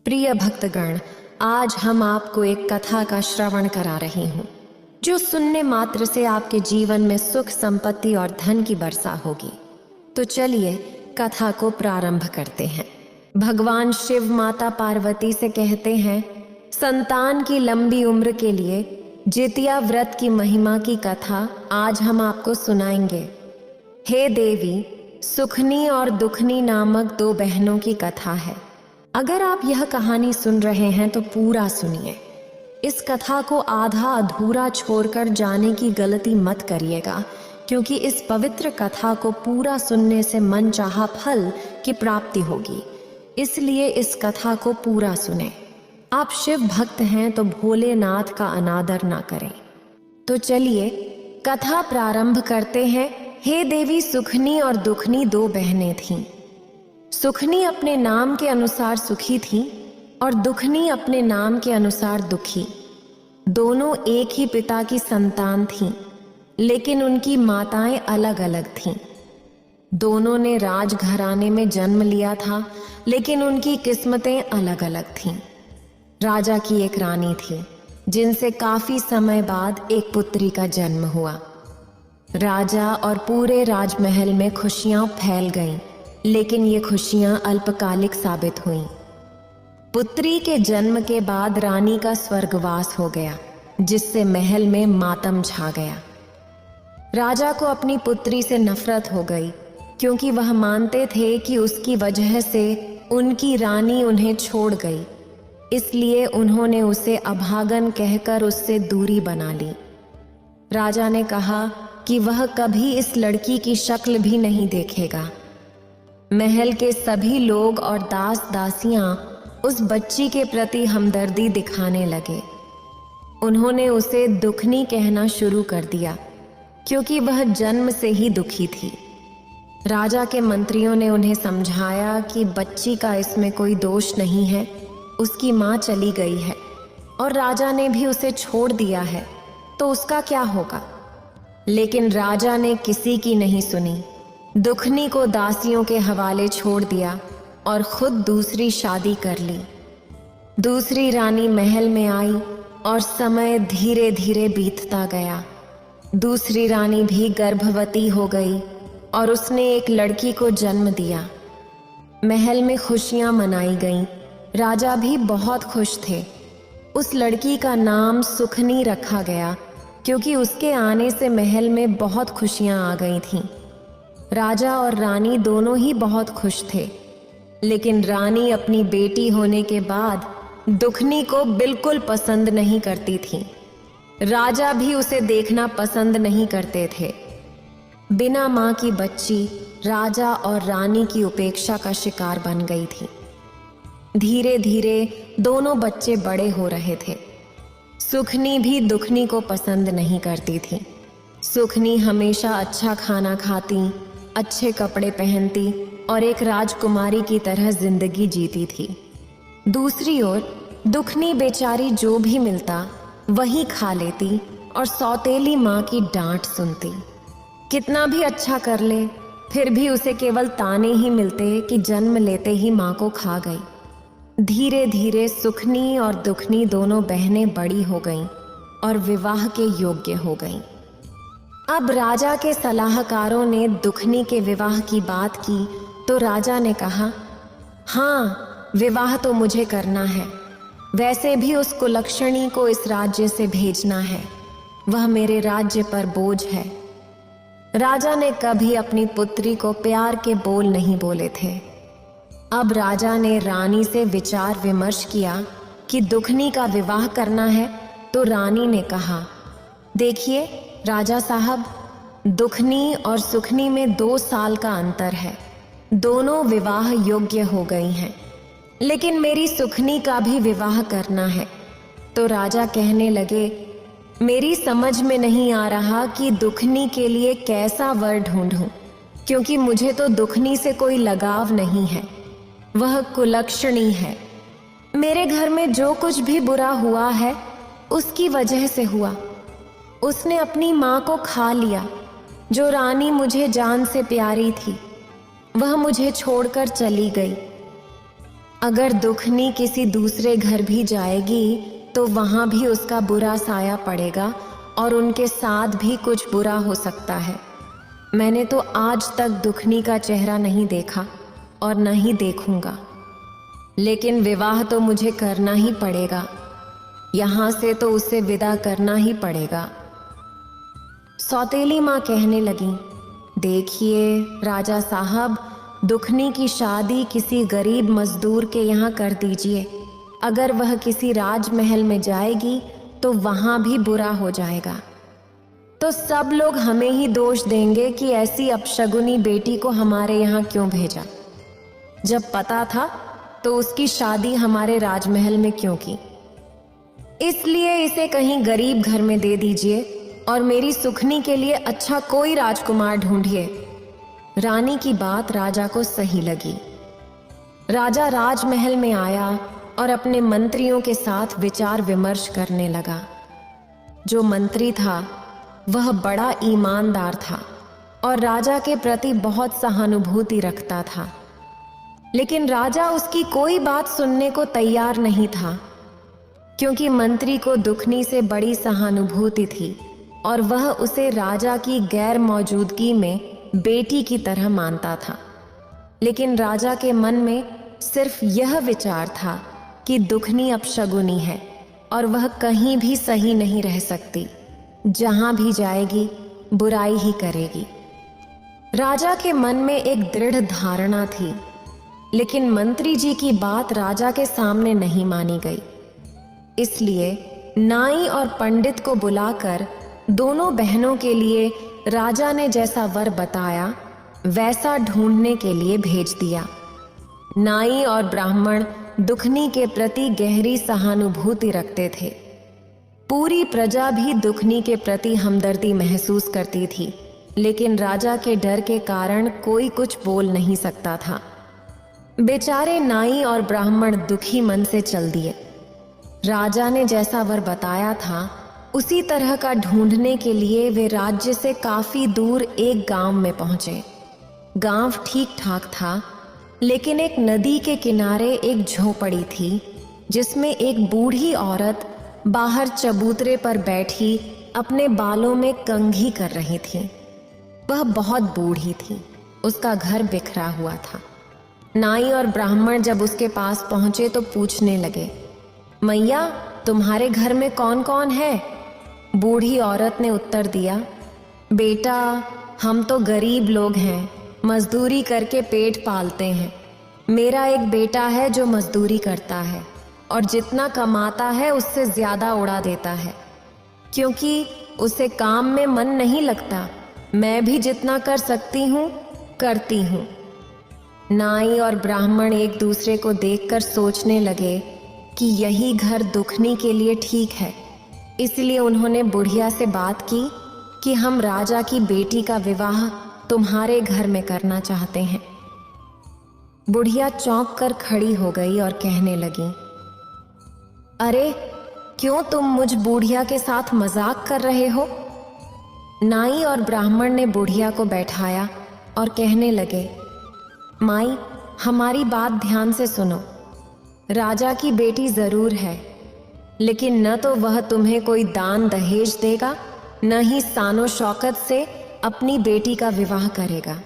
प्रिय भक्तगण, आज हम आपको एक कथा का श्रवण करा रही हूँ जो सुनने मात्र से आपके जीवन में सुख, संपत्ति और धन की वर्षा होगी। तो चलिए कथा को प्रारंभ करते हैं। भगवान शिव माता पार्वती से कहते हैं, संतान की लंबी उम्र के लिए जितिया व्रत की महिमा की कथा आज हम आपको सुनाएंगे। हे देवी, सुखनी और दुखनी नामक दो बहनों की कथा है। अगर आप यह कहानी सुन रहे हैं तो पूरा सुनिए। इस कथा को आधा अधूरा छोड़कर जाने की गलती मत करिएगा, क्योंकि इस पवित्र कथा को पूरा सुनने से मनचाहा फल की प्राप्ति होगी। इसलिए इस कथा को पूरा सुने। आप शिव भक्त हैं तो भोलेनाथ का अनादर ना करें। तो चलिए कथा प्रारंभ करते हैं। हे देवी, सुखनी और दुखनी दो बहनें थीं। सुखनी अपने नाम के अनुसार सुखी थी और दुखनी अपने नाम के अनुसार दुखी। दोनों एक ही पिता की संतान थीं, लेकिन उनकी माताएं अलग अलग थीं। दोनों ने राजघराने में जन्म लिया था, लेकिन उनकी किस्मतें अलग अलग थीं। राजा की एक रानी थी, जिनसे काफी समय बाद एक पुत्री का जन्म हुआ। राजा और पूरे राजमहल में खुशियां फैल गईं, लेकिन ये खुशियां अल्पकालिक साबित हुईं। पुत्री के जन्म के बाद रानी का स्वर्गवास हो गया, जिससे महल में मातम छा गया। राजा को अपनी पुत्री से नफरत हो गई, क्योंकि वह मानते थे कि उसकी वजह से उनकी रानी उन्हें छोड़ गई। इसलिए उन्होंने उसे अभागन कहकर उससे दूरी बना ली। राजा ने कहा कि वह कभी इस लड़की की शक्ल भी नहीं देखेगा। महल के सभी लोग और दास दासियां उस बच्ची के प्रति हमदर्दी दिखाने लगे। उन्होंने उसे दुखनी कहना शुरू कर दिया, क्योंकि वह जन्म से ही दुखी थी। राजा के मंत्रियों ने उन्हें समझाया कि बच्ची का इसमें कोई दोष नहीं है, उसकी माँ चली गई है और राजा ने भी उसे छोड़ दिया है, तो उसका क्या होगा। लेकिन राजा ने किसी की नहीं सुनी। दुखनी को दासियों के हवाले छोड़ दिया और खुद दूसरी शादी कर ली। दूसरी रानी महल में आई और समय धीरे धीरे बीतता गया। दूसरी रानी भी गर्भवती हो गई और उसने एक लड़की को जन्म दिया। महल में खुशियां मनाई गईं। राजा भी बहुत खुश थे। उस लड़की का नाम सुखनी रखा गया, क्योंकि उसके आने से महल में बहुत खुशियां आ गई थीं। राजा और रानी दोनों ही बहुत खुश थे, लेकिन रानी अपनी बेटी होने के बाद दुखनी को बिल्कुल पसंद नहीं करती थी। राजा भी उसे देखना पसंद नहीं करते थे। बिना माँ की बच्ची राजा और रानी की उपेक्षा का शिकार बन गई थी। धीरे धीरे दोनों बच्चे बड़े हो रहे थे। सुखनी भी दुखनी को पसंद नहीं करती थी। सुखनी हमेशा अच्छा खाना खाती, अच्छे कपड़े पहनती और एक राजकुमारी की तरह जिंदगी जीती थी। दूसरी ओर दुखनी बेचारी जो भी मिलता वही खा लेती और सौतेली माँ की डांट सुनती। कितना भी अच्छा कर ले, फिर भी उसे केवल ताने ही मिलते कि जन्म लेते ही माँ को खा गई। धीरे धीरे सुखनी और दुखनी दोनों बहनें बड़ी हो गईं और विवाह के योग्य हो गईं। अब राजा के सलाहकारों ने दुखनी के विवाह की बात की तो राजा ने कहा, हाँ, विवाह तो मुझे करना है। वैसे भी उस कुलक्षणी को इस राज्य से भेजना है। वह मेरे राज्य पर बोझ है। राजा ने कभी अपनी पुत्री को प्यार के बोल नहीं बोले थे। अब राजा ने रानी से विचार विमर्श किया कि दुखनी का विवाह करना है, तो रानी ने कहा, देखिए राजा साहब, दुखनी और सुखनी में 2 साल का अंतर है। दोनों विवाह योग्य हो गई हैं, लेकिन मेरी सुखनी का भी विवाह करना है। तो राजा कहने लगे, मेरी समझ में नहीं आ रहा कि दुखनी के लिए कैसा वर ढूंढूं, क्योंकि मुझे तो दुखनी से कोई लगाव नहीं है। वह कुलक्षणी है। मेरे घर में जो कुछ भी बुरा हुआ है उसकी वजह से हुआ। उसने अपनी माँ को खा लिया, जो रानी मुझे जान से प्यारी थी। वह मुझे छोड़कर चली गई। अगर दुखनी किसी दूसरे घर भी जाएगी तो वहां भी उसका बुरा साया पड़ेगा और उनके साथ भी कुछ बुरा हो सकता है। मैंने तो आज तक दुखनी का चेहरा नहीं देखा और न ही देखूंगा, लेकिन विवाह तो मुझे करना ही पड़ेगा। यहां से तो उसे विदा करना ही पड़ेगा। सौतेली माँ कहने लगी, देखिए राजा साहब, दुखनी की शादी किसी गरीब मजदूर के यहाँ कर दीजिए। अगर वह किसी राजमहल में जाएगी तो वहां भी बुरा हो जाएगा, तो सब लोग हमें ही दोष देंगे कि ऐसी अपशगुनी बेटी को हमारे यहाँ क्यों भेजा। जब पता था तो उसकी शादी हमारे राजमहल में क्यों की। इसलिए इसे कहीं गरीब घर में दे दीजिए और मेरी सुखनी के लिए अच्छा कोई राजकुमार ढूंढिए। रानी की बात राजा को सही लगी। राजा राजमहल में आया और अपने मंत्रियों के साथ विचार विमर्श करने लगा। जो मंत्री था वह बड़ा ईमानदार था और राजा के प्रति बहुत सहानुभूति रखता था, लेकिन राजा उसकी कोई बात सुनने को तैयार नहीं था, क्योंकि मंत्री को दुखनी से बड़ी सहानुभूति थी और वह उसे राजा की गैर मौजूदगी में बेटी की तरह मानता था। लेकिन राजा के मन में सिर्फ यह विचार था कि दुखनी अपशगुनी है और वह कहीं भी सही नहीं रह सकती। जहां भी जाएगी बुराई ही करेगी। राजा के मन में एक दृढ़ धारणा थी, लेकिन मंत्री जी की बात राजा के सामने नहीं मानी गई। इसलिए नाई और पंडित को बुलाकर दोनों बहनों के लिए राजा ने जैसा वर बताया वैसा ढूंढने के लिए भेज दिया। नाई और ब्राह्मण दुखनी के प्रति गहरी सहानुभूति रखते थे। पूरी प्रजा भी दुखनी के प्रति हमदर्दी महसूस करती थी, लेकिन राजा के डर के कारण कोई कुछ बोल नहीं सकता था। बेचारे नाई और ब्राह्मण दुखी मन से चल दिए। राजा ने जैसा वर बताया था उसी तरह का ढूंढने के लिए वे राज्य से काफी दूर एक गांव में पहुंचे। गांव ठीक ठाक था, लेकिन एक नदी के किनारे एक झोपड़ी थी जिसमें एक बूढ़ी औरत बाहर चबूतरे पर बैठी अपने बालों में कंघी कर रही थी। वह बहुत बूढ़ी थी, उसका घर बिखरा हुआ था। नाई और ब्राह्मण जब उसके पास पहुंचे तो पूछने लगे, मैया तुम्हारे घर में कौन कौन है? बूढ़ी औरत ने उत्तर दिया, बेटा हम तो गरीब लोग हैं, मजदूरी करके पेट पालते हैं। मेरा एक बेटा है जो मजदूरी करता है और जितना कमाता है उससे ज्यादा उड़ा देता है, क्योंकि उसे काम में मन नहीं लगता। मैं भी जितना कर सकती हूँ करती हूँ। नाई और ब्राह्मण एक दूसरे को देखकर सोचने लगे कि यही घर दुखनी के लिए ठीक है। इसलिए उन्होंने बुढ़िया से बात की कि हम राजा की बेटी का विवाह तुम्हारे घर में करना चाहते हैं। बुढ़िया चौंक कर खड़ी हो गई और कहने लगी, अरे क्यों तुम मुझ बुढ़िया के साथ मजाक कर रहे हो? नाई और ब्राह्मण ने बुढ़िया को बैठाया और कहने लगे, माई हमारी बात ध्यान से सुनो। राजा की बेटी जरूर है, लेकिन न तो वह तुम्हें कोई दान दहेज देगा, न ही सानो शौकत से अपनी बेटी का विवाह करेगा।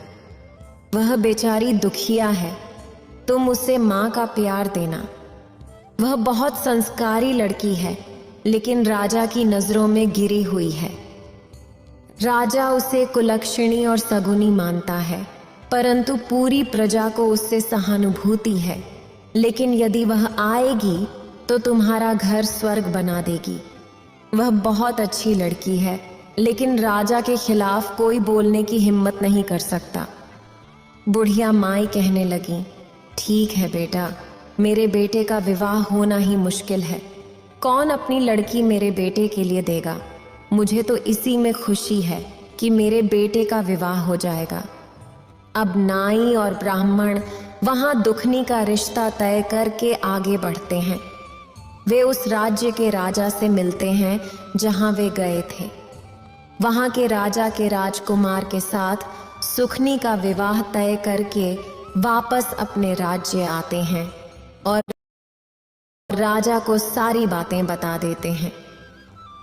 वह बेचारी दुखिया है, तुम उसे माँ का प्यार देना। वह बहुत संस्कारी लड़की है, लेकिन राजा की नजरों में गिरी हुई है। राजा उसे कुलक्षणी और सगुनी मानता है, परंतु पूरी प्रजा को उससे सहानुभूति है। लेकिन यदि वह आएगी तो तुम्हारा घर स्वर्ग बना देगी। वह बहुत अच्छी लड़की है, लेकिन राजा के खिलाफ कोई बोलने की हिम्मत नहीं कर सकता। बुढ़िया माई कहने लगी, ठीक है बेटा, मेरे बेटे का विवाह होना ही मुश्किल है। कौन अपनी लड़की मेरे बेटे के लिए देगा? मुझे तो इसी में खुशी है कि मेरे बेटे का विवाह हो जाएगा। अब नाई और ब्राह्मण वहां दुखनी का रिश्ता तय करके आगे बढ़ते हैं। वे उस राज्य के राजा से मिलते हैं जहां वे गए थे। वहां के राजा के राजकुमार के साथ सुखनी का विवाह तय करके वापस अपने राज्य आते हैं। और राजा को सारी बातें बता देते हैं।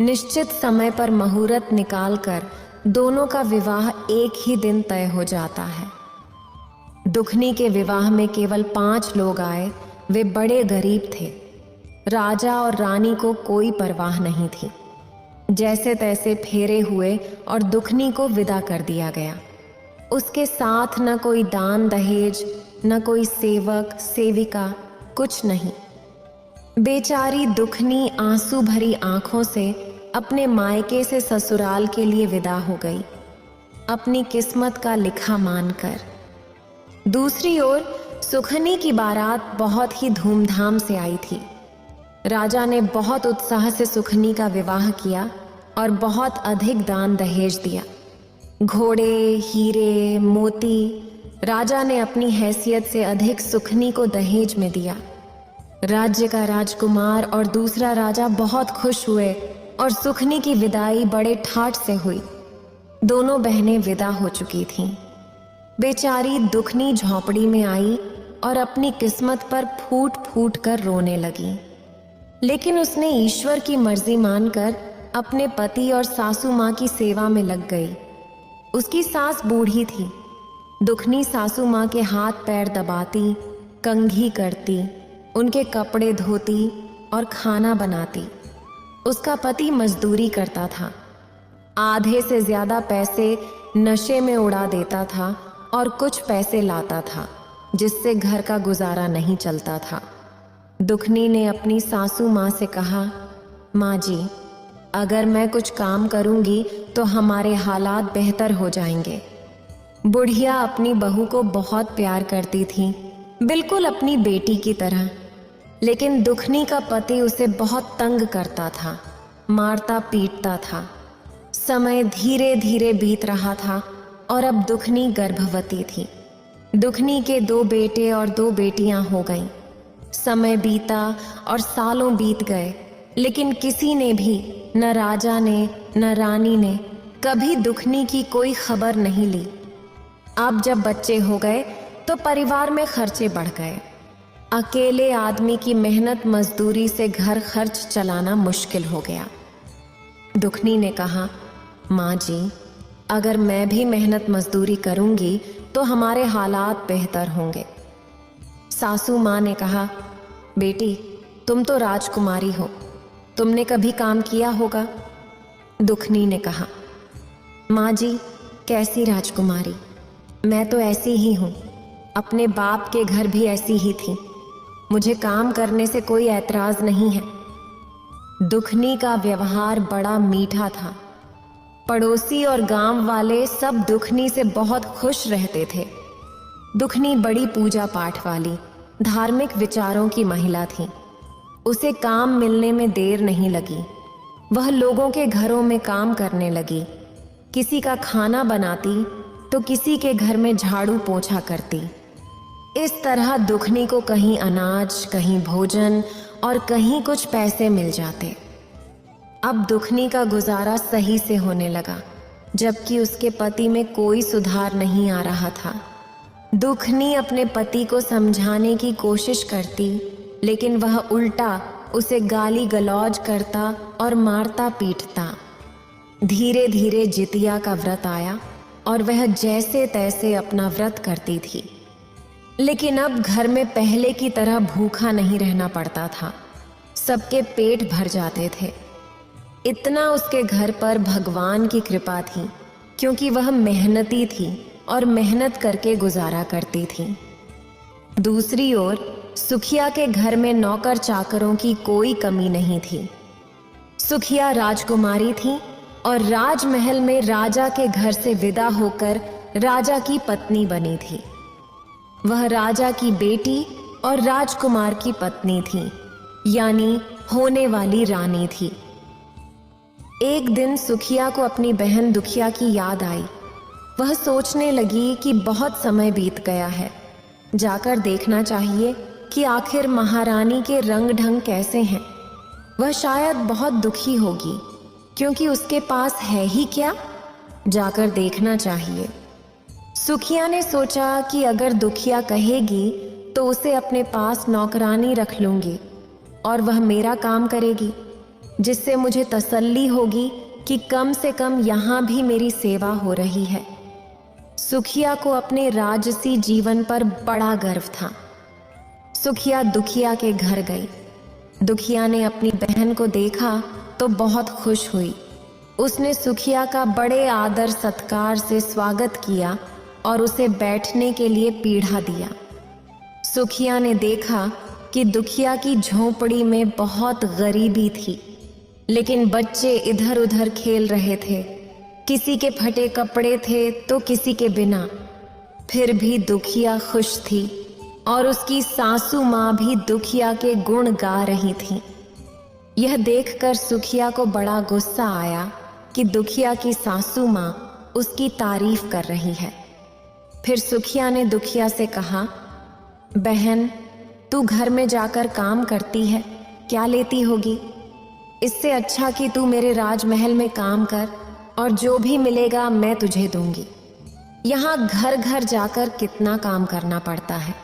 निश्चित समय पर मुहूर्त निकालकर दोनों का विवाह एक ही दिन तय हो जाता है। दुखनी के विवाह में केवल 5 लोग आए। वे बड़े गरीब थे। राजा और रानी को कोई परवाह नहीं थी। जैसे तैसे फेरे हुए और दुखनी को विदा कर दिया गया। उसके साथ न कोई दान दहेज, न कोई सेवक सेविका, कुछ नहीं। बेचारी दुखनी आंसू भरी आंखों से अपने मायके से ससुराल के लिए विदा हो गई, अपनी किस्मत का लिखा मानकर। दूसरी ओर सुखनी की बारात बहुत ही धूमधाम से आई थी। राजा ने बहुत उत्साह से सुखनी का विवाह किया और बहुत अधिक दान दहेज दिया। घोड़े, हीरे, मोती, राजा ने अपनी हैसियत से अधिक सुखनी को दहेज में दिया। राज्य का राजकुमार और दूसरा राजा बहुत खुश हुए और सुखनी की विदाई बड़े ठाठ से हुई। दोनों बहनें विदा हो चुकी थीं। बेचारी दुखनी झोंपड़ी में आई और अपनी किस्मत पर फूट फूट कर रोने लगी। लेकिन उसने ईश्वर की मर्जी मानकर अपने पति और सासू माँ की सेवा में लग गई। उसकी सास बूढ़ी थी। दुखनी सासू माँ के हाथ पैर दबाती, कंघी करती, उनके कपड़े धोती और खाना बनाती। उसका पति मजदूरी करता था। आधे से ज्यादा पैसे नशे में उड़ा देता था और कुछ पैसे लाता था, जिससे घर का गुजारा नहीं चलता था। दुखनी ने अपनी सासू माँ से कहा, माँ जी, अगर मैं कुछ काम करूँगी तो हमारे हालात बेहतर हो जाएंगे। बुढ़िया अपनी बहू को बहुत प्यार करती थी, बिल्कुल अपनी बेटी की तरह। लेकिन दुखनी का पति उसे बहुत तंग करता था, मारता पीटता था। समय धीरे धीरे बीत रहा था और अब दुखनी गर्भवती थी। दुखनी के 2 बेटे और 2 बेटियां हो गईं। समय बीता और सालों बीत गए, लेकिन किसी ने भी, न राजा ने न रानी ने, कभी दुखनी की कोई खबर नहीं ली। अब जब बच्चे हो गए तो परिवार में खर्चे बढ़ गए। अकेले आदमी की मेहनत मजदूरी से घर खर्च चलाना मुश्किल हो गया। दुखनी ने कहा, माँ जी, अगर मैं भी मेहनत मजदूरी करूंगी तो हमारे हालात बेहतर होंगे। सासू माँ ने कहा, बेटी, तुम तो राजकुमारी हो, तुमने कभी काम किया होगा। दुखनी ने कहा, माँ जी, कैसी राजकुमारी, मैं तो ऐसी ही हूँ। अपने बाप के घर भी ऐसी ही थी। मुझे काम करने से कोई ऐतराज नहीं है। दुखनी का व्यवहार बड़ा मीठा था। पड़ोसी और गांव वाले सब दुखनी से बहुत खुश रहते थे। दुखनी बड़ी पूजा पाठ वाली, धार्मिक विचारों की महिला थी। उसे काम मिलने में देर नहीं लगी। वह लोगों के घरों में काम करने लगी। किसी का खाना बनाती तो किसी के घर में झाड़ू पोंछा करती। इस तरह दुखनी को कहीं अनाज, कहीं भोजन और कहीं कुछ पैसे मिल जाते। अब दुखनी का गुजारा सही से होने लगा, जबकि उसके पति में कोई सुधार नहीं आ रहा था। दुखनी अपने पति को समझाने की कोशिश करती, लेकिन वह उल्टा उसे गाली गलौज करता और मारता पीटता। धीरे धीरे जितिया का व्रत आया और वह जैसे तैसे अपना व्रत करती थी। लेकिन अब घर में पहले की तरह भूखा नहीं रहना पड़ता था। सबके पेट भर जाते थे। इतना उसके घर पर भगवान की कृपा थी, क्योंकि वह मेहनती थी और मेहनत करके गुजारा करती थी। दूसरी ओर सुखिया के घर में नौकर चाकरों की कोई कमी नहीं थी। सुखिया राजकुमारी थी और राजमहल में राजा के घर से विदा होकर राजा की पत्नी बनी थी। वह राजा की बेटी और राजकुमार की पत्नी थी, यानी होने वाली रानी थी। एक दिन सुखिया को अपनी बहन दुखिया की याद आई। वह सोचने लगी कि बहुत समय बीत गया है, जाकर देखना चाहिए कि आखिर महारानी के रंग ढंग कैसे हैं। वह शायद बहुत दुखी होगी, क्योंकि उसके पास है ही क्या, जाकर देखना चाहिए। सुखिया ने सोचा कि अगर दुखिया कहेगी तो उसे अपने पास नौकरानी रख लूंगी और वह मेरा काम करेगी, जिससे मुझे तसल्ली होगी कि कम से कम यहाँ भी मेरी सेवा हो रही है। सुखिया को अपने राजसी जीवन पर बड़ा गर्व था। सुखिया दुखिया के घर गई। दुखिया ने अपनी बहन को देखा तो बहुत खुश हुई। उसने सुखिया का बड़े आदर सत्कार से स्वागत किया और उसे बैठने के लिए पीढ़ा दिया। सुखिया ने देखा कि दुखिया की झोंपड़ी में बहुत गरीबी थी, लेकिन बच्चे इधर उधर खेल रहे थे। किसी के फटे कपड़े थे तो किसी के बिना। फिर भी दुखिया खुश थी और उसकी सासू माँ भी दुखिया के गुण गा रही थी। यह देखकर सुखिया को बड़ा गुस्सा आया कि दुखिया की सासू माँ उसकी तारीफ कर रही है। फिर सुखिया ने दुखिया से कहा, बहन, तू घर में जाकर काम करती है, क्या लेती होगी? इससे अच्छा कि तू मेरे राजमहल में काम कर और जो भी मिलेगा मैं तुझे दूंगी। यहाँ घर घर जाकर कितना काम करना पड़ता है।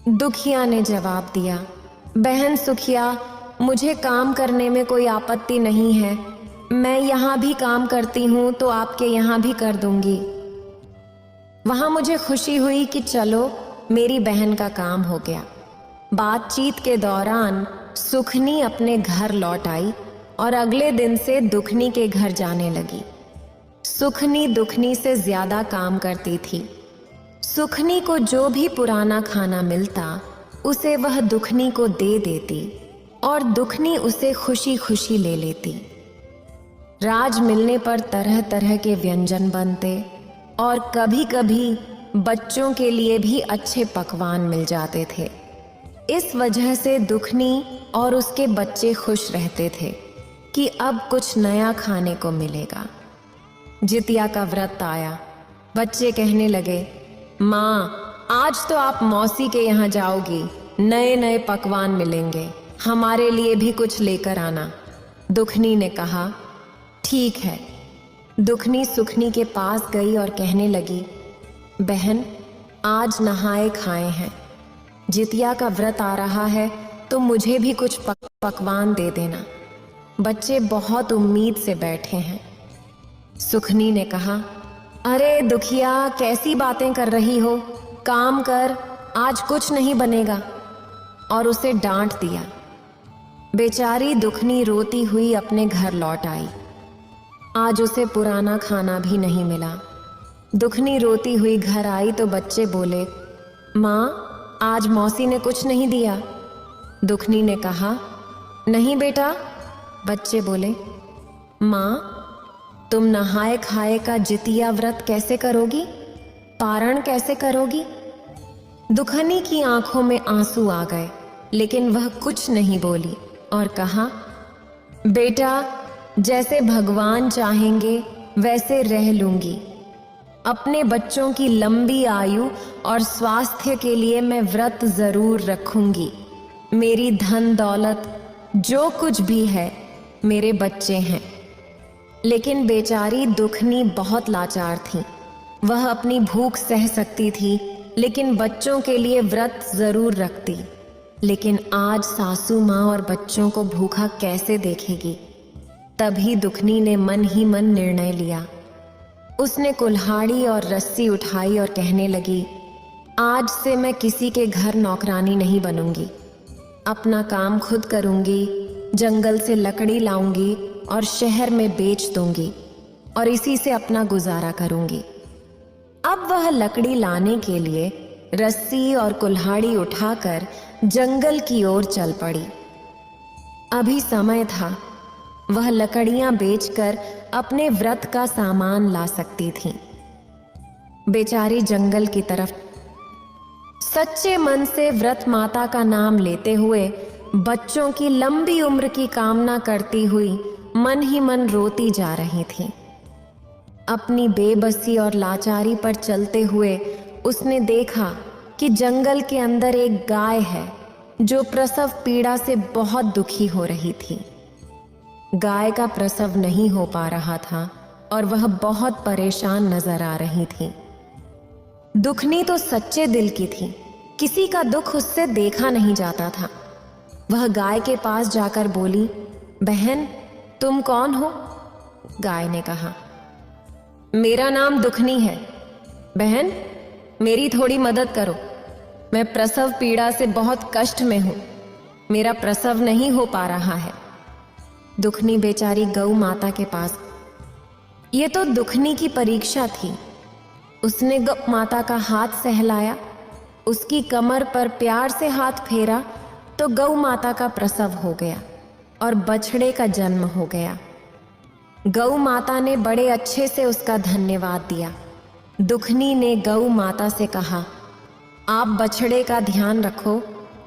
दुखिया ने जवाब दिया, बहन सुखिया, मुझे काम करने में कोई आपत्ति नहीं है। मैं यहाँ भी काम करती हूँ तो आपके यहाँ भी कर दूंगी। वहाँ मुझे खुशी हुई कि चलो मेरी बहन का काम हो गया। बातचीत के दौरान सुखनी अपने घर लौट आई और अगले दिन से दुखनी के घर जाने लगी। सुखनी दुखनी से ज्यादा काम करती थी। सुखनी को जो भी पुराना खाना मिलता उसे वह दुखनी को दे देती और दुखनी उसे खुशी खुशी ले लेती। राज मिलने पर तरह तरह के व्यंजन बनते और कभी कभी बच्चों के लिए भी अच्छे पकवान मिल जाते थे। इस वजह से दुखनी और उसके बच्चे खुश रहते थे कि अब कुछ नया खाने को मिलेगा। जितिया का व्रत आया। बच्चे कहने लगे, माँ, आज तो आप मौसी के यहाँ जाओगी, नए नए पकवान मिलेंगे, हमारे लिए भी कुछ लेकर आना। दुखनी ने कहा, ठीक है। दुखनी सुखनी के पास गई और कहने लगी, बहन, आज नहाए खाए हैं, जितिया का व्रत आ रहा है तो मुझे भी कुछ पकवान दे देना। बच्चे बहुत उम्मीद से बैठे हैं। सुखनी ने कहा, अरे दुखिया, कैसी बातें कर रही हो, काम कर, आज कुछ नहीं बनेगा, और उसे डांट दिया। बेचारी दुखनी रोती हुई अपने घर लौट आई। आज उसे पुराना खाना भी नहीं मिला। दुखनी रोती हुई घर आई तो बच्चे बोले, माँ, आज मौसी ने कुछ नहीं दिया। दुखनी ने कहा, नहीं बेटा। बच्चे बोले, माँ, तुम नहाए खाए का जितिया व्रत कैसे करोगी, पारण कैसे करोगी? दुखनी की आंखों में आंसू आ गए, लेकिन वह कुछ नहीं बोली और कहा, बेटा, जैसे भगवान चाहेंगे वैसे रह लूंगी। अपने बच्चों की लंबी आयु और स्वास्थ्य के लिए मैं व्रत जरूर रखूंगी। मेरी धन दौलत जो कुछ भी है मेरे बच्चे हैं। लेकिन बेचारी दुखनी बहुत लाचार थी। वह अपनी भूख सह सकती थी, लेकिन बच्चों के लिए व्रत जरूर रखती। लेकिन आज सासू माँ और बच्चों को भूखा कैसे देखेगी? तभी दुखनी ने मन ही मन निर्णय लिया। उसने कुल्हाड़ी और रस्सी उठाई और कहने लगी, आज से मैं किसी के घर नौकरानी नहीं बनूंगी। अपना काम खुद करूंगी, जंगल से लकड़ी लाऊंगी और शहर में बेच दूंगी और इसी से अपना गुजारा करूंगी। अब वह लकड़ी लाने के लिए रस्सी और कुल्हाड़ी उठाकर जंगल की ओर चल पड़ी। अभी समय था, वह लकड़ियां बेचकर अपने व्रत का सामान ला सकती थी। बेचारी जंगल की तरफ सच्चे मन से व्रत माता का नाम लेते हुए बच्चों की लंबी उम्र की कामना करती हुई मन ही मन रोती जा रही थी। अपनी बेबसी और लाचारी पर चलते हुए उसने देखा कि जंगल के अंदर एक गाय है जो प्रसव पीड़ा से बहुत दुखी हो रही थी। गाय का प्रसव नहीं हो पा रहा था और वह बहुत परेशान नजर आ रही थी। दुखनी तो सच्चे दिल की थी, किसी का दुख उससे देखा नहीं जाता था। वह गाय के पास जाकर बोली, बहन तुम कौन हो? गाय ने कहा, मेरा नाम दुखनी है। बहन मेरी थोड़ी मदद करो, मैं प्रसव पीड़ा से बहुत कष्ट में हूं, मेरा प्रसव नहीं हो पा रहा है। दुखनी बेचारी गौ माता के पास। ये तो दुखनी की परीक्षा थी। उसने गौ माता का हाथ सहलाया, उसकी कमर पर प्यार से हाथ फेरा तो गौ माता का प्रसव हो गया और बछड़े का जन्म हो गया। गौ माता ने बड़े अच्छे से उसका धन्यवाद दिया। दुखनी ने गौ माता से कहा, आप बछड़े का ध्यान रखो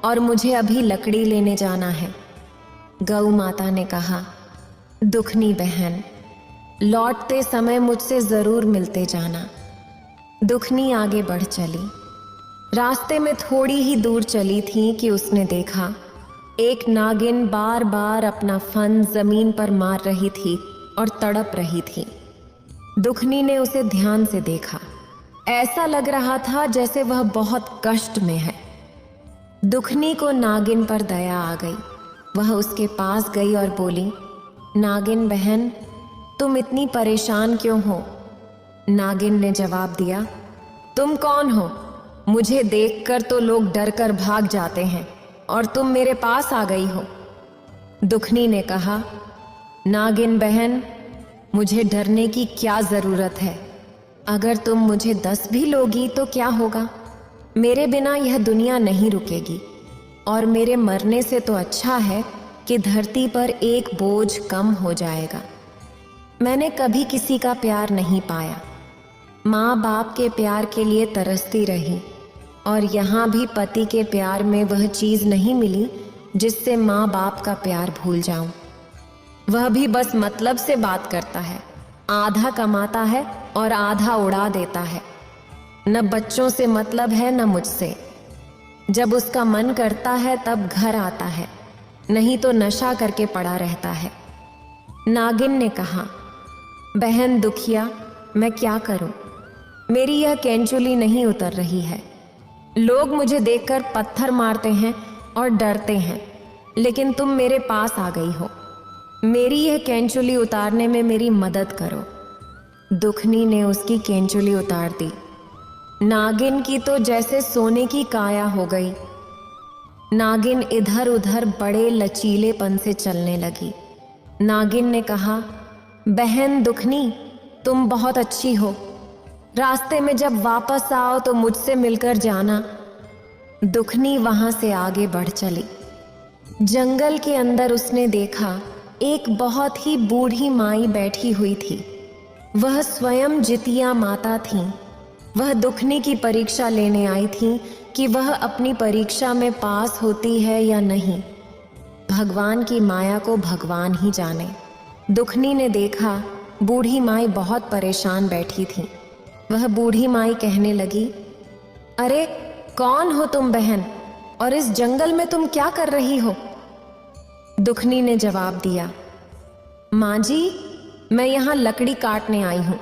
और मुझे अभी लकड़ी लेने जाना है। गौ माता ने कहा, दुखनी बहन लौटते समय मुझसे जरूर मिलते जाना। दुखनी आगे बढ़ चली। रास्ते में थोड़ी ही दूर चली थी कि उसने देखा एक नागिन बार बार अपना फन जमीन पर मार रही थी और तड़प रही थी। दुखनी ने उसे ध्यान से देखा। ऐसा लग रहा था जैसे वह बहुत कष्ट में है। दुखनी को नागिन पर दया आ गई। वह उसके पास गई और बोली, नागिन बहन तुम इतनी परेशान क्यों हो? नागिन ने जवाब दिया, तुम कौन हो? मुझे देखकर तो लोग डरकर भाग जाते हैं और तुम मेरे पास आ गई हो। दुखनी ने कहा, नागिन बहन मुझे डरने की क्या जरूरत है? अगर तुम मुझे 10 भी लोगी तो क्या होगा? मेरे बिना यह दुनिया नहीं रुकेगी और मेरे मरने से तो अच्छा है कि धरती पर एक बोझ कम हो जाएगा। मैंने कभी किसी का प्यार नहीं पाया। माँ बाप के प्यार के लिए तरसती रही और यहाँ भी पति के प्यार में वह चीज़ नहीं मिली जिससे माँ बाप का प्यार भूल जाऊं। वह भी बस मतलब से बात करता है, आधा कमाता है और आधा उड़ा देता है। न बच्चों से मतलब है न मुझसे। जब उसका मन करता है तब घर आता है, नहीं तो नशा करके पड़ा रहता है। नागिन ने कहा, बहन दुखिया मैं क्या करूं? मेरी यह कैंचुली नहीं उतर रही है। लोग मुझे देखकर पत्थर मारते हैं और डरते हैं, लेकिन तुम मेरे पास आ गई हो। मेरी यह कैंचुली उतारने में मेरी मदद करो। दुखनी ने उसकी कैंचुली उतार दी। नागिन की तो जैसे सोने की काया हो गई। नागिन इधर उधर बड़े लचीलेपन से चलने लगी। नागिन ने कहा, बहन दुखनी तुम बहुत अच्छी हो। रास्ते में जब वापस आओ तो मुझसे मिलकर जाना। दुखनी वहां से आगे बढ़ चली। जंगल के अंदर उसने देखा एक बहुत ही बूढ़ी माई बैठी हुई थी। वह स्वयं जितिया माता थी। वह दुखनी की परीक्षा लेने आई थी कि वह अपनी परीक्षा में पास होती है या नहीं। भगवान की माया को भगवान ही जाने। दुखनी ने देखा बूढ़ी माई बहुत परेशान बैठी थी। वह बूढ़ी माई कहने लगी, अरे कौन हो तुम बहन, और इस जंगल में तुम क्या कर रही हो? दुखनी ने जवाब दिया, माँ जी मैं यहाँ लकड़ी काटने आई हूँ,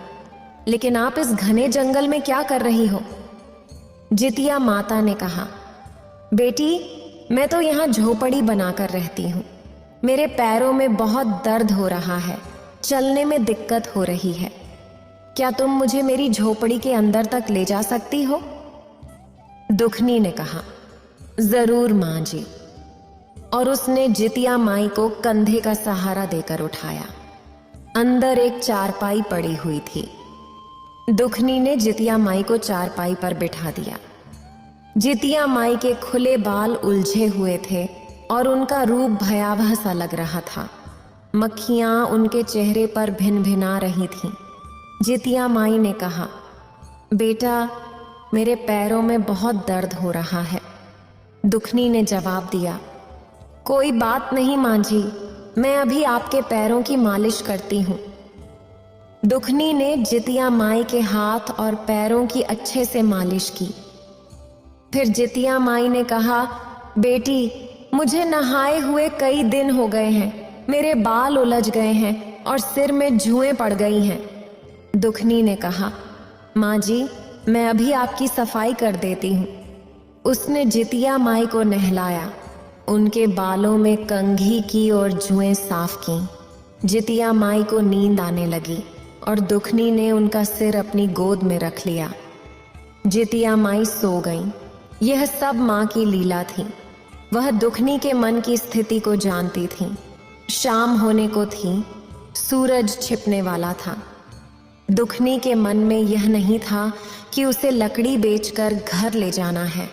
लेकिन आप इस घने जंगल में क्या कर रही हो? जितिया माता ने कहा, बेटी मैं तो यहाँ झोपड़ी बनाकर रहती हूँ। मेरे पैरों में बहुत दर्द हो रहा है, चलने में दिक्कत हो रही है। क्या तुम मुझे मेरी झोपड़ी के अंदर तक ले जा सकती हो? दुखनी ने कहा, जरूर माँ जी। और उसने जितिया माई को कंधे का सहारा देकर उठाया। अंदर एक चारपाई पड़ी हुई थी। दुखनी ने जितिया माई को चारपाई पर बिठा दिया। जितिया माई के खुले बाल उलझे हुए थे और उनका रूप भयावह सा लग रहा था। मक्खियां उनके चेहरे पर भिन भिना रही थीं। जितिया माई ने कहा, बेटा मेरे पैरों में बहुत दर्द हो रहा है। दुखनी ने जवाब दिया, कोई बात नहीं माँ जी, मैं अभी आपके पैरों की मालिश करती हूँ। दुखनी ने जितिया माई के हाथ और पैरों की अच्छे से मालिश की। फिर जितिया माई ने कहा, बेटी मुझे नहाए हुए कई दिन हो गए हैं, मेरे बाल उलझ गए हैं और सिर में जुएं पड़ गई हैं। दुखनी ने कहा, माँ जी मैं अभी आपकी सफाई कर देती हूँ। उसने जितिया माई को नहलाया, उनके बालों में कंघी की और जुएं साफ की। जितिया माई को नींद आने लगी और दुखनी ने उनका सिर अपनी गोद में रख लिया। जितिया माई सो गईं। यह सब माँ की लीला थी। वह दुखनी के मन की स्थिति को जानती थी। शाम होने को थी, सूरज छिपने वाला था। दुखनी के मन में यह नहीं था कि उसे लकड़ी बेचकर घर ले जाना है।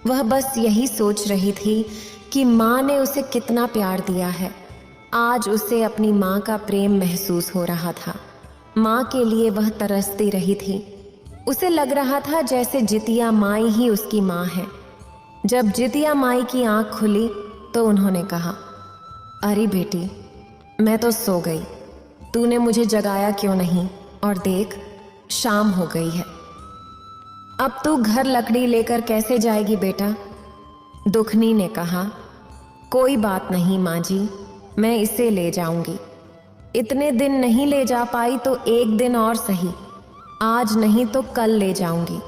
वह बस यही सोच रही थी कि माँ ने उसे कितना प्यार दिया है। आज उसे अपनी माँ का प्रेम महसूस हो रहा था। माँ के लिए वह तरसती रही थी। उसे लग रहा था जैसे जितिया माई ही उसकी माँ है। जब जितिया माई की आंख खुली तो उन्होंने कहा, अरे बेटी, मैं तो सो गई। तूने मुझे जगाया क्यों नहीं? और देख, शाम हो गई है। अब तू घर लकड़ी लेकर कैसे जाएगी बेटा? दुखनी ने कहा, कोई बात नहीं माँ जी, मैं इसे ले जाऊंगी। इतने दिन नहीं ले जा पाई तो एक दिन और सही, आज नहीं तो कल ले जाऊंगी।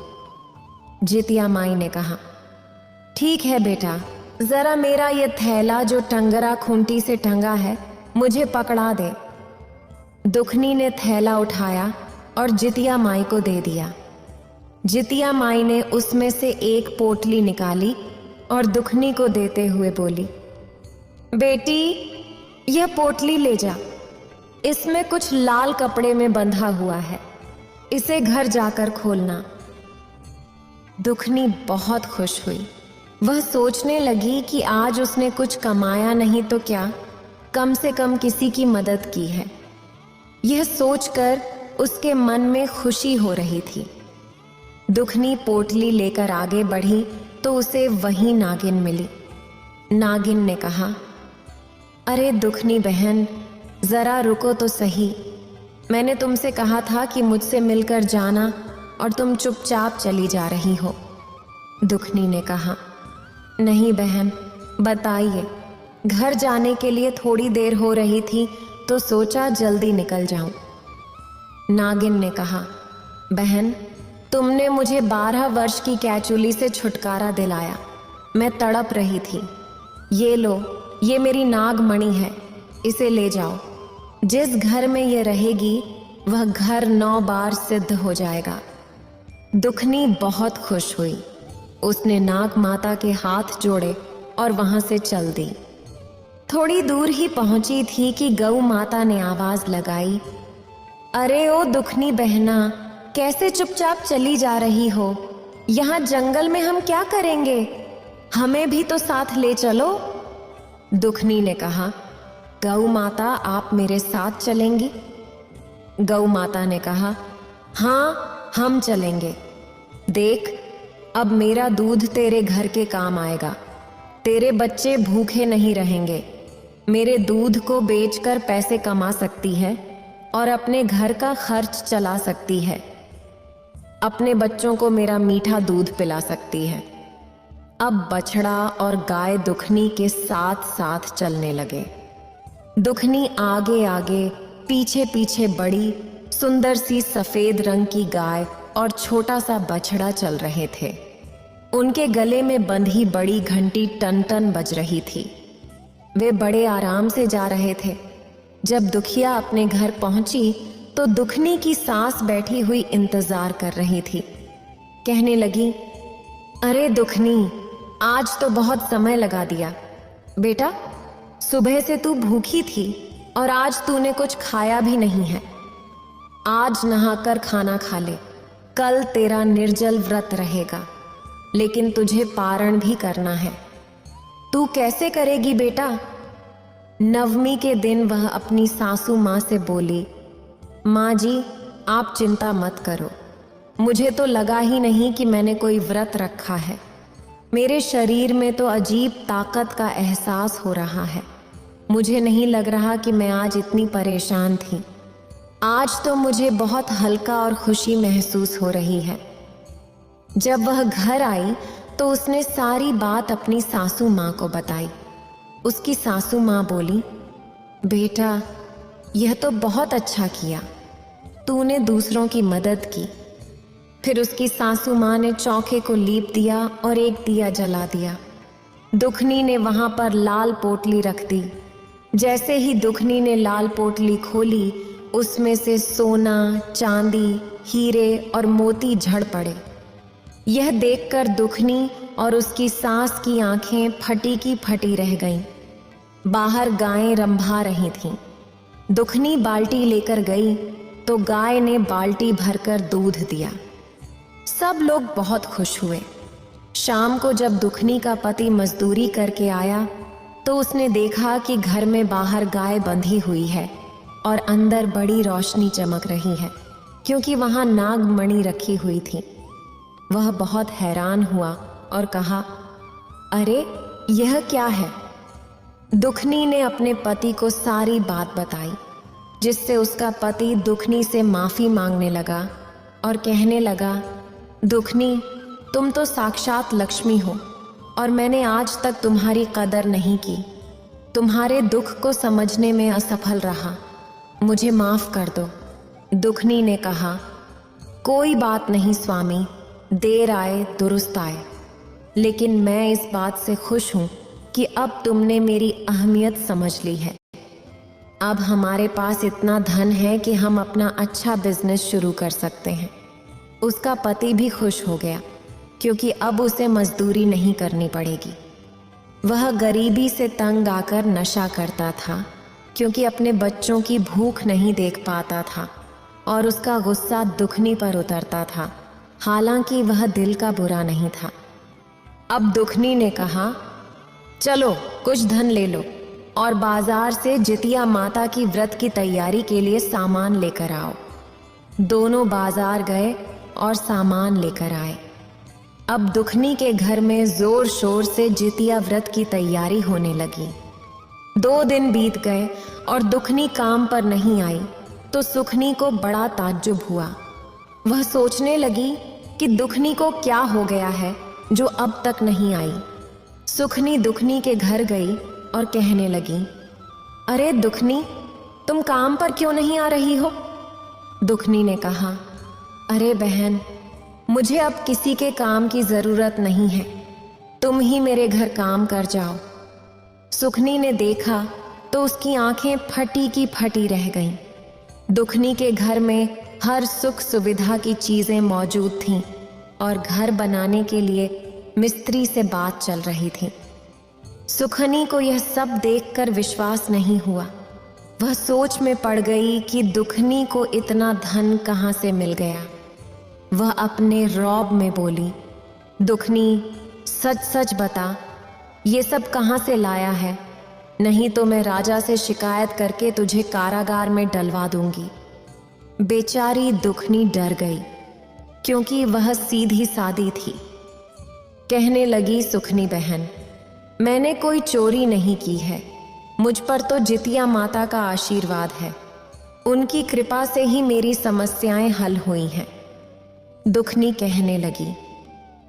जितिया माई ने कहा, ठीक है बेटा, जरा मेरा ये थैला जो टंगरा खूंटी से टंगा है मुझे पकड़ा दे। दुखनी ने थैला उठाया और जितिया माई को दे दिया। जितिया माई ने उसमें से एक पोटली निकाली और दुखनी को देते हुए बोली, बेटी, यह पोटली ले जा। इसमें कुछ लाल कपड़े में बंधा हुआ है, इसे घर जाकर खोलना। दुखनी बहुत खुश हुई। वह सोचने लगी कि आज उसने कुछ कमाया नहीं तो क्या, कम से कम किसी की मदद की है। यह सोचकर उसके मन में खुशी हो रही थी। दुखनी पोटली लेकर आगे बढ़ी तो उसे वहीं नागिन मिली। नागिन ने कहा, अरे दुखनी बहन, जरा रुको तो सही। मैंने तुमसे कहा था कि मुझसे मिलकर जाना और तुम चुपचाप चली जा रही हो। दुखनी ने कहा, नहीं बहन, बताइए। घर जाने के लिए थोड़ी देर हो रही थी तो सोचा जल्दी निकल जाऊं। नागिन ने कहा, बहन, तुमने मुझे 12 वर्ष की कैचुली से छुटकारा दिलाया। मैं तड़प रही थी। ये लो, ये मेरी नागमणि है, इसे ले जाओ। जिस घर में ये रहेगी वह घर 9 बार सिद्ध हो जाएगा। दुखनी बहुत खुश हुई। उसने नाग माता के हाथ जोड़े और वहां से चल दी। थोड़ी दूर ही पहुंची थी कि गऊ माता ने आवाज लगाई, अरे ओ दुखनी बहना, कैसे चुपचाप चली जा रही हो? यहाँ जंगल में हम क्या करेंगे? हमें भी तो साथ ले चलो। दुखनी ने कहा, गऊ माता, आप मेरे साथ चलेंगी? गऊ माता ने कहा, हाँ, हम चलेंगे। देख, अब मेरा दूध तेरे घर के काम आएगा। तेरे बच्चे भूखे नहीं रहेंगे। मेरे दूध को बेचकर पैसे कमा सकती है और अपने घर का खर्च चला सकती है। अपने बच्चों को मेरा मीठा दूध पिला सकती है। अब बछड़ा और गाय दुखनी के साथ साथ चलने लगे। दुखनी आगे आगे, पीछे पीछे बड़ी सुंदर सी सफेद रंग की गाय और छोटा सा बछड़ा चल रहे थे। उनके गले में बंधी बड़ी घंटी टन टन बज रही थी। वे बड़े आराम से जा रहे थे। जब दुखिया अपने घर पहुंची तो दुखनी की सास बैठी हुई इंतजार कर रही थी। कहने लगी, अरे दुखनी, आज तो बहुत समय लगा दिया। बेटा, सुबह से तू भूखी थी और आज तूने कुछ खाया भी नहीं है। आज नहाकर खाना खा ले, कल तेरा निर्जल व्रत रहेगा, लेकिन तुझे पारण भी करना है। तू कैसे करेगी बेटा? नवमी के दिन वह अपनी सासू माँ से बोली, माँ जी, आप चिंता मत करो। मुझे तो लगा ही नहीं कि मैंने कोई व्रत रखा है। मेरे शरीर में तो अजीब ताकत का एहसास हो रहा है। मुझे नहीं लग रहा कि मैं आज इतनी परेशान थी। आज तो मुझे बहुत हल्का और खुशी महसूस हो रही है। जब वह घर आई तो उसने सारी बात अपनी सासू माँ को बताई। उसकी सासू माँ बोली, बेटा, यह तो बहुत अच्छा किया। तूने दूसरों की मदद की। फिर उसकी सासू माँ ने चौके को लीप दिया और एक दिया जला दिया। दुखनी ने वहां पर लाल पोटली रख दी। जैसे ही दुखनी ने लाल पोटली खोली, उसमें से सोना, चांदी, हीरे और मोती झड़ पड़े। यह देखकर दुखनी और उसकी सास की आंखें फटी की फटी रह गईं। बाहर गायें रंभा रही थीं। दुखनी बाल्टी लेकर गई तो गाय ने बाल्टी भरकर दूध दिया। सब लोग बहुत खुश हुए। शाम को जब दुखनी का पति मजदूरी करके आया तो उसने देखा कि घर में बाहर गाय बंधी हुई है और अंदर बड़ी रोशनी चमक रही है, क्योंकि वहां नागमणि रखी हुई थी। वह बहुत हैरान हुआ और कहा, अरे यह क्या है? दुखनी ने अपने पति को सारी बात बताई, जिससे उसका पति दुखनी से माफी मांगने लगा और कहने लगा, दुखनी, तुम तो साक्षात लक्ष्मी हो और मैंने आज तक तुम्हारी कदर नहीं की। तुम्हारे दुख को समझने में असफल रहा, मुझे माफ कर दो। दुखनी ने कहा, कोई बात नहीं स्वामी, देर आए दुरुस्त आए। लेकिन मैं इस बात से खुश हूं कि अब तुमने मेरी अहमियत समझ ली है। अब हमारे पास इतना धन है कि हम अपना अच्छा बिजनेस शुरू कर सकते हैं। उसका पति भी खुश हो गया, क्योंकि अब उसे मजदूरी नहीं करनी पड़ेगी। वह गरीबी से तंग आकर नशा करता था, क्योंकि अपने बच्चों की भूख नहीं देख पाता था और उसका गुस्सा दुखनी पर उतरता था, हालांकि वह दिल का बुरा नहीं था। अब दुखनी ने कहा, चलो कुछ धन ले लो और बाजार से जितिया माता की व्रत की तैयारी के लिए सामान लेकर आओ। दोनों बाजार गए और सामान लेकर आए। अब दुखनी के घर में जोर शोर से जितिया व्रत की तैयारी होने लगी। 2 दिन बीत गए और दुखनी काम पर नहीं आई तो सुखनी को बड़ा ताज्जुब हुआ। वह सोचने लगी कि दुखनी को क्या हो गया है जो अब तक नहीं आई। सुखनी दुखनी के घर गई और कहने लगी, अरे दुखनी, तुम काम पर क्यों नहीं आ रही हो? दुखनी ने कहा, अरे बहन, मुझे अब किसी के काम की जरूरत नहीं है, तुम ही मेरे घर काम कर जाओ। सुखनी ने देखा तो उसकी आंखें फटी की फटी रह गईं। दुखनी के घर में हर सुख सुविधा की चीजें मौजूद थीं और घर बनाने के लिए मिस्त्री से बात चल रही थी। सुखनी को यह सब देखकर विश्वास नहीं हुआ। वह सोच में पड़ गई कि दुखनी को इतना धन कहाँ से मिल गया। वह अपने रौब में बोली, दुखनी, सच सच बता, ये सब कहाँ से लाया है, नहीं तो मैं राजा से शिकायत करके तुझे कारागार में डलवा दूंगी। बेचारी दुखनी डर गई, क्योंकि वह सीधी सादी थी। कहने लगी, सुखनी बहन, मैंने कोई चोरी नहीं की है, मुझ पर तो जितिया माता का आशीर्वाद है। उनकी कृपा से ही मेरी समस्याएं हल हुई हैं। दुखनी कहने लगी,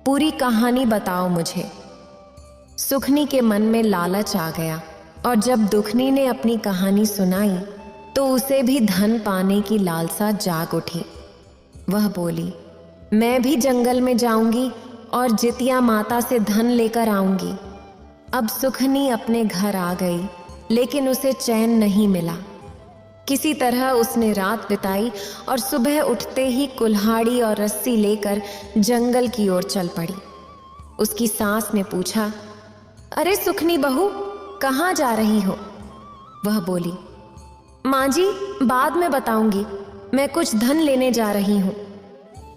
पूरी कहानी बताओ मुझे। सुखनी के मन में लालच आ गया और जब दुखनी ने अपनी कहानी सुनाई तो उसे भी धन पाने की लालसा जाग उठी। वह बोली, मैं भी जंगल में जाऊंगी और जितिया माता से धन लेकर आऊंगी। अब सुखनी अपने घर आ गई, लेकिन उसे चैन नहीं मिला। किसी तरह उसने रात बिताई और सुबह उठते ही कुल्हाड़ी और रस्सी लेकर जंगल की ओर चल पड़ी। उसकी सास ने पूछा, अरे सुखनी बहू, कहाँ जा रही हो? वह बोली, माँ जी, बाद में बताऊंगी, मैं कुछ धन लेने जा रही हूँ।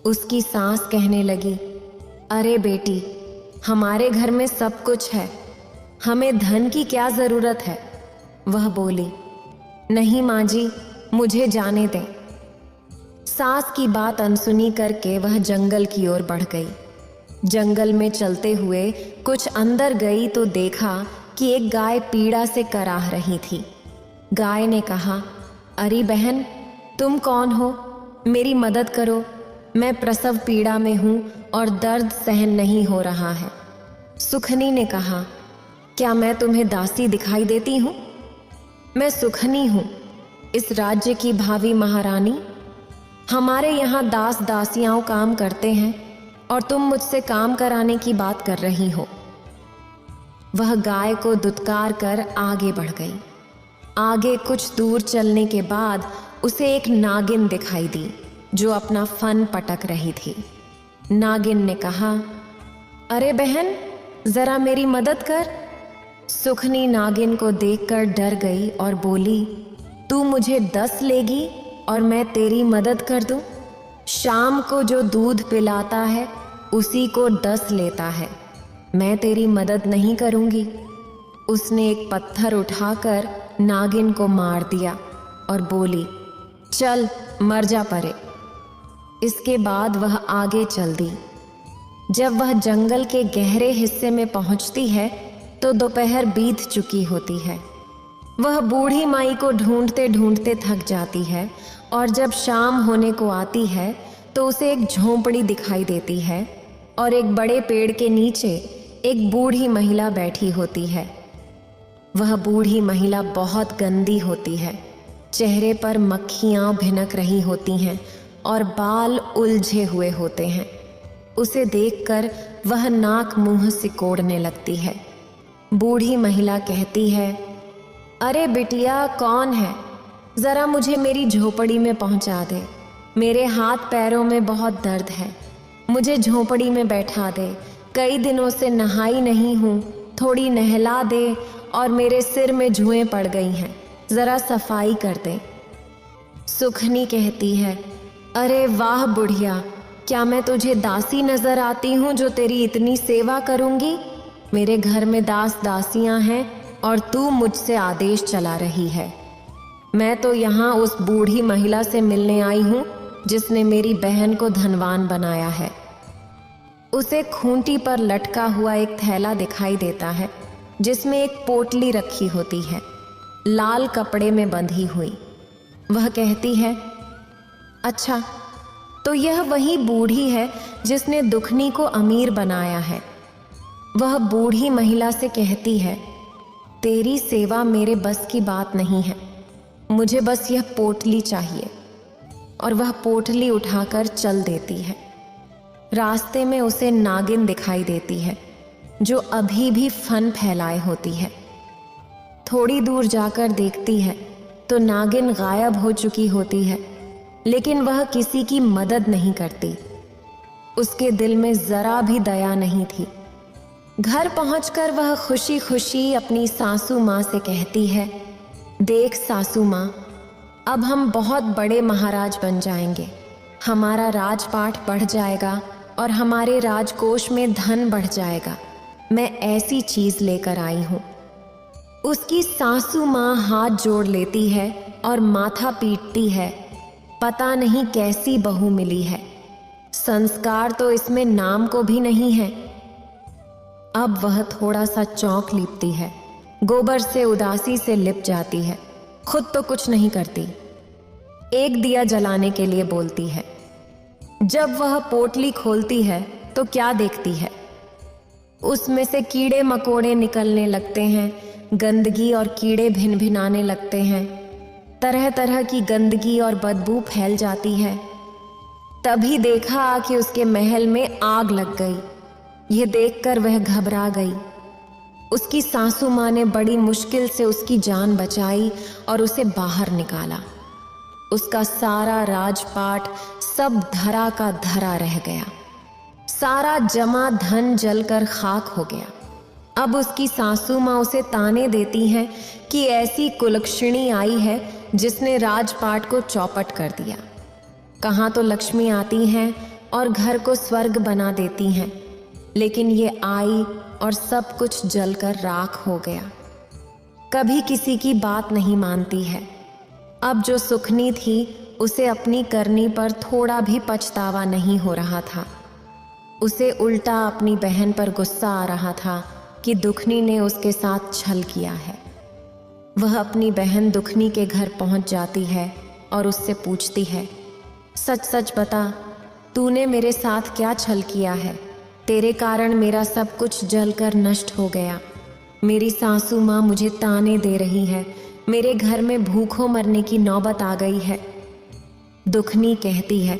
उसकी सास कहने लगी, अरे बेटी, हमारे घर में सब कुछ है, हमें धन की क्या जरूरत है? वह बोली, नहीं माँ जी, मुझे जाने दें। सास की बात अनसुनी करके वह जंगल की ओर बढ़ गई। जंगल में चलते हुए कुछ अंदर गई तो देखा कि एक गाय पीड़ा से कराह रही थी। गाय ने कहा, अरे बहन, तुम कौन हो? मेरी मदद करो, मैं प्रसव पीड़ा में हूँ और दर्द सहन नहीं हो रहा है। सुखनी ने कहा, क्या मैं तुम्हें दासी दिखाई देती हूँ? मैं सुखनी हूँ, इस राज्य की भावी महारानी। हमारे यहाँ दास दासियाँ काम करते हैं और तुम मुझसे काम कराने की बात कर रही हो। वह गाय को दुत्कार कर आगे बढ़ गई। आगे कुछ दूर चलने के बाद उसे एक नागिन दिखाई दी जो अपना फन पटक रही थी। नागिन ने कहा, अरे बहन, जरा मेरी मदद कर। सुखनी नागिन को देखकर डर गई और बोली, तू मुझे 10 लेगी और मैं तेरी मदद कर दूं? शाम को जो दूध पिलाता है उसी को 10 लेता है, मैं तेरी मदद नहीं करूंगी। उसने एक पत्थर उठाकर नागिन को मार दिया और बोली, चल मर जा परे। इसके बाद वह आगे चल दी। जब वह जंगल के गहरे हिस्से में पहुंचती है तो दोपहर बीत चुकी होती है। वह बूढ़ी माई को ढूंढते ढूंढते थक जाती है और जब शाम होने को आती है तो उसे एक झोंपड़ी दिखाई देती है और एक बड़े पेड़ के नीचे एक बूढ़ी महिला बैठी होती है। वह बूढ़ी महिला बहुत गंदी होती है। चेहरे पर मक्खियाँ भिनक रही होती हैं और बाल उलझे हुए होते हैं। उसे देखकर वह नाक मुंह सिकोड़ने लगती है। बूढ़ी महिला कहती है, अरे बिटिया, कौन है? ज़रा मुझे मेरी झोपड़ी में पहुंचा दे। मेरे हाथ पैरों में बहुत दर्द है। मुझे झोपड़ी में बैठा दे। कई दिनों से नहाई नहीं हूँ, थोड़ी नहला दे और मेरे सिर में जुएं पड़ गई हैं, ज़रा सफाई कर दे। सुखनी कहती है, अरे वाह बुढ़िया, क्या मैं तुझे दासी नज़र आती हूँ जो तेरी इतनी सेवा करूँगी? मेरे घर में दास दासियाँ हैं और तू मुझसे आदेश चला रही है। मैं तो यहाँ उस बूढ़ी महिला से मिलने आई हूँ जिसने मेरी बहन को धनवान बनाया है। उसे खूंटी पर लटका हुआ एक थैला दिखाई देता है जिसमें एक पोटली रखी होती है, लाल कपड़े में बंधी हुई। वह कहती है, अच्छा, तो यह वही बूढ़ी है जिसने दुखनी को अमीर बनाया है। वह बूढ़ी महिला से कहती है, तेरी सेवा मेरे बस की बात नहीं है, मुझे बस यह पोटली चाहिए। और वह पोटली उठाकर चल देती है। रास्ते में उसे नागिन दिखाई देती है जो अभी भी फन फैलाए होती है। थोड़ी दूर जाकर देखती है तो नागिन गायब हो चुकी होती है, लेकिन वह किसी की मदद नहीं करती। उसके दिल में जरा भी दया नहीं थी। घर पहुंचकर वह खुशी खुशी अपनी सासू माँ से कहती है, देख सासू माँ, अब हम बहुत बड़े महाराज बन जाएंगे। हमारा राजपाट बढ़ जाएगा और हमारे राजकोष में धन बढ़ जाएगा। मैं ऐसी चीज लेकर आई हूँ। उसकी सासू माँ हाथ जोड़ लेती है और माथा पीटती है, पता नहीं कैसी बहू मिली है, संस्कार तो इसमें नाम को भी नहीं है। अब वह थोड़ा सा चौंक लीपती है, गोबर से उदासी से लिप जाती है, खुद तो कुछ नहीं करती। एक दिया जलाने के लिए बोलती है। जब वह पोटली खोलती है तो क्या देखती है? उसमें से कीड़े मकोड़े निकलने लगते हैं, गंदगी और कीड़े भिन भिनाने लगते हैं, तरह तरह की गंदगी और बदबू फैल जाती है। तभी देखा कि उसके महल में आग लग गई। यह देखकर वह घबरा गई। उसकी सासू माँ ने बड़ी मुश्किल से उसकी जान बचाई और उसे बाहर निकाला। उसका सारा राजपाट सब धरा का धरा रह गया। सारा जमा धन जलकर खाक हो गया। अब उसकी सासू माँ उसे ताने देती हैं कि ऐसी कुलक्षणी आई है जिसने राजपाट को चौपट कर दिया। कहाँ तो लक्ष्मी आती हैं और घर को स्वर्ग बना देती हैं, लेकिन ये आई और सब कुछ जलकर राख हो गया। कभी किसी की बात नहीं मानती है। अब जो सुखनी थी उसे अपनी करनी पर थोड़ा भी पछतावा नहीं हो रहा था। उसे उल्टा अपनी बहन पर गुस्सा आ रहा था कि दुखनी ने उसके साथ छल किया है। वह अपनी बहन दुखनी के घर पहुंच जाती है और उससे पूछती है, सच सच बता, तूने मेरे साथ क्या छल किया है? तेरे कारण मेरा सब कुछ जलकर नष्ट हो गया। मेरी सासू माँ मुझे ताने दे रही है, मेरे घर में भूखों मरने की नौबत आ गई है। दुखनी कहती है,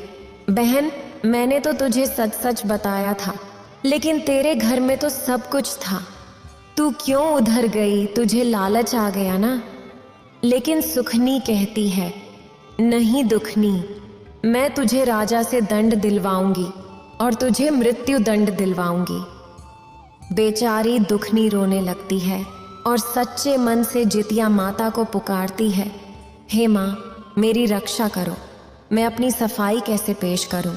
बहन मैंने तो तुझे सच सच बताया था, लेकिन तेरे घर में तो सब कुछ था। तू क्यों उधर गई? तुझे लालच आ गया ना। लेकिन सुखनी कहती है, नहीं दुखनी, मैं तुझे राजा से दंड दिलवाऊंगी और तुझे मृत्यु दंड दिलवाऊंगी। बेचारी दुखनी रोने लगती है और सच्चे मन से जितिया माता को पुकारती है, हे माँ मेरी रक्षा करो, मैं अपनी सफाई कैसे पेश करूं?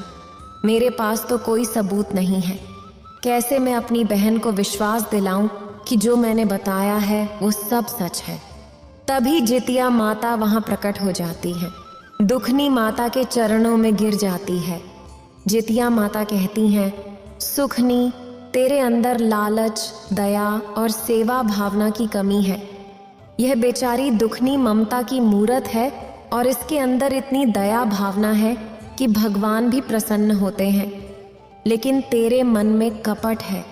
मेरे पास तो कोई सबूत नहीं है। कैसे मैं अपनी बहन को विश्वास दिलाऊं कि जो मैंने बताया है वो सब सच है। तभी जितिया माता वहां प्रकट हो जाती है। दुखनी माता के चरणों में गिर जाती है। जितिया माता कहती हैं, सुखनी तेरे अंदर लालच, दया और सेवा भावना की कमी है। यह बेचारी दुखनी ममता की मूरत है और इसके अंदर इतनी दया भावना है कि भगवान भी प्रसन्न होते हैं, लेकिन तेरे मन में कपट है।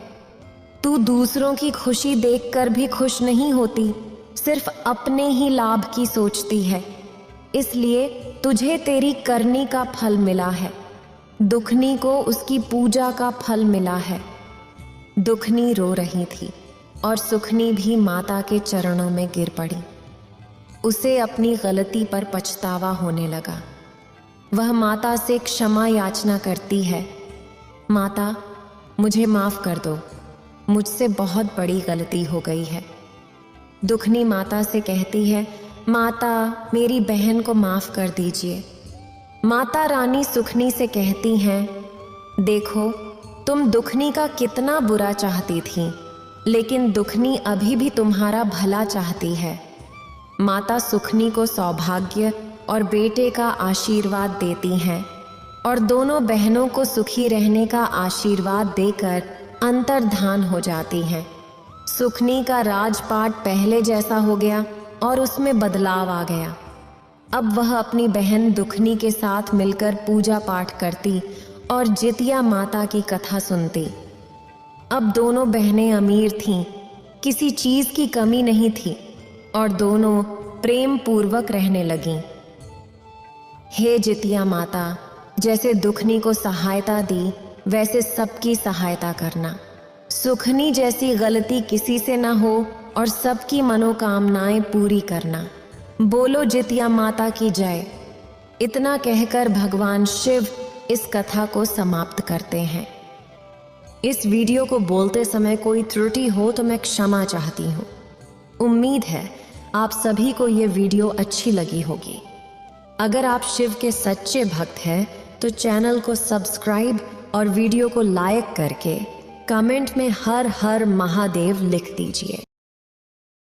तू दूसरों की खुशी देखकर भी खुश नहीं होती, सिर्फ अपने ही लाभ की सोचती है, इसलिए तुझे तेरी करनी का फल मिला है। दुखनी को उसकी पूजा का फल मिला है। दुखनी रो रही थी और सुखनी भी माता के चरणों में गिर पड़ी। उसे अपनी गलती पर पछतावा होने लगा। वह माता से क्षमा याचना करती है, माता मुझे माफ कर दो, मुझसे बहुत बड़ी गलती हो गई है। दुखनी माता से कहती है, माता मेरी बहन को माफ कर दीजिए। माता रानी सुखनी से कहती हैं, देखो तुम दुखनी का कितना बुरा चाहती थी, लेकिन दुखनी अभी भी तुम्हारा भला चाहती है। माता सुखनी को सौभाग्य और बेटे का आशीर्वाद देती हैं और दोनों बहनों को सुखी रहने का आशीर्वाद देकर अंतर्धान हो जाती हैं। सुखनी का राजपाट पहले जैसा हो गया और उसमें बदलाव आ गया। अब वह अपनी बहन दुखनी के साथ मिलकर पूजा पाठ करती और जितिया माता की कथा सुनती। अब दोनों बहनें अमीर थीं, किसी चीज की कमी नहीं थी और दोनों प्रेम पूर्वक रहने लगीं। हे जितिया माता, जैसे दुखनी को सहायता दी वैसे सबकी सहायता करना। सुखनी जैसी गलती किसी से न हो और सबकी मनोकामनाएं पूरी करना। बोलो जितिया माता की जय। इतना कहकर भगवान शिव इस कथा को समाप्त करते हैं। इस वीडियो को बोलते समय कोई त्रुटि हो तो मैं क्षमा चाहती हूँ। उम्मीद है आप सभी को ये वीडियो अच्छी लगी होगी। अगर आप शिव के सच्चे भक्त हैं तो चैनल को सब्सक्राइब और वीडियो को लाइक करके कमेंट में हर हर महादेव लिख दीजिए।